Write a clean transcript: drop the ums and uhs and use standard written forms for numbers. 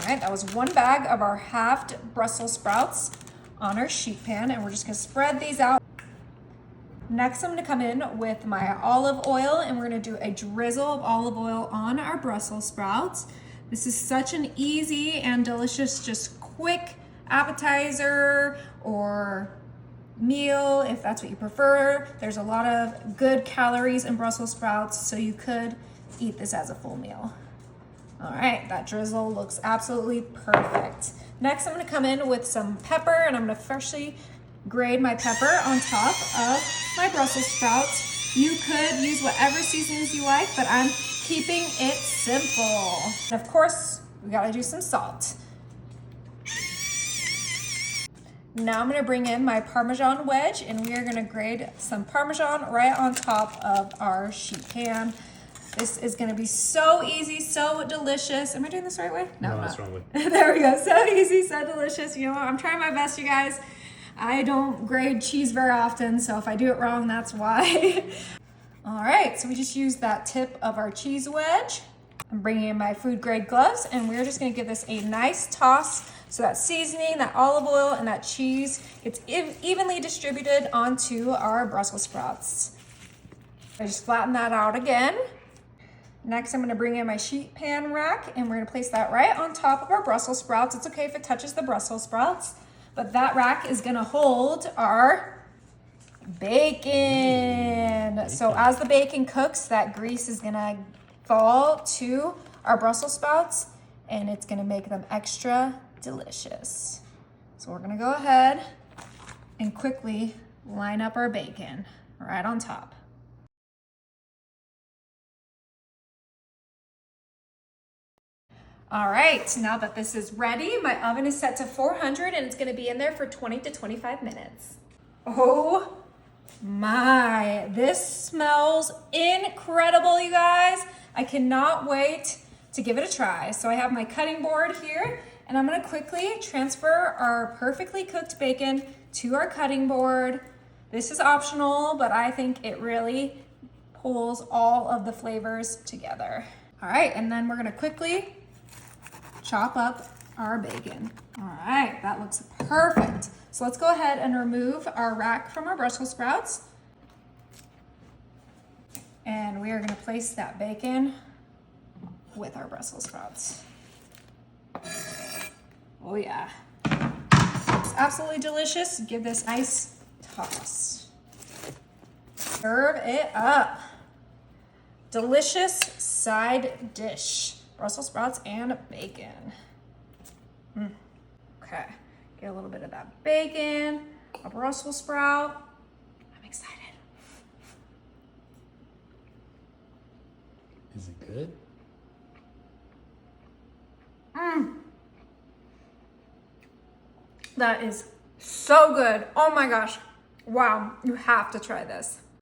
right, that was 1 bag of our halved Brussels sprouts on our sheet pan, and we're just gonna spread these out. Next, I'm gonna come in with my olive oil, and we're gonna do a drizzle of olive oil on our Brussels sprouts. This is such an easy and delicious, just quick appetizer or meal if that's what you prefer. There's a lot of good calories in Brussels sprouts, so you could eat this as a full meal. All right, that drizzle looks absolutely perfect. Next, I'm gonna come in with some pepper, and I'm gonna freshly grate my pepper on top of my Brussels sprouts. You could use whatever seasonings you like, but I'm keeping it simple. And of course, we gotta do some salt. Now I'm gonna bring in my Parmesan wedge, and we are gonna grate some Parmesan right on top of our sheet pan. This is gonna be so easy, so delicious. Am I doing this the right way? No, that's the wrong way. There we go, so easy, so delicious. You know what, I'm trying my best, you guys. I don't grade cheese very often, so if I do it wrong, that's why. All right, so we just used that tip of our cheese wedge. I'm bringing in my food grade gloves, and we're just gonna give this a nice toss so that seasoning, that olive oil, and that cheese gets evenly distributed onto our Brussels sprouts. I just flatten that out again. Next, I'm gonna bring in my sheet pan rack, and we're gonna place that right on top of our Brussels sprouts. It's okay if it touches the Brussels sprouts, but that rack is gonna hold our bacon. So as the bacon cooks, that grease is gonna fall to our Brussels sprouts, and it's gonna make them extra delicious. So we're gonna go ahead and quickly line up our bacon right on top. All right, now that this is ready, my oven is set to 400, and it's gonna be in there for 20 to 25 minutes. Oh my, this smells incredible, you guys. I cannot wait to give it a try. So I have my cutting board here, and I'm gonna quickly transfer our perfectly cooked bacon to our cutting board. This is optional, but I think it really pulls all of the flavors together. All right, and then we're gonna quickly chop up our bacon. All right, that looks perfect. So let's go ahead and remove our rack from our Brussels sprouts. And we are gonna place that bacon with our Brussels sprouts. Oh yeah, it's absolutely delicious. Give this nice toss. Serve it up. Delicious side dish. Brussels sprouts and bacon. Okay, get a little bit of that bacon, a Brussels sprout. I'm excited. Is it good? That is so good. Oh my gosh. Wow, you have to try this.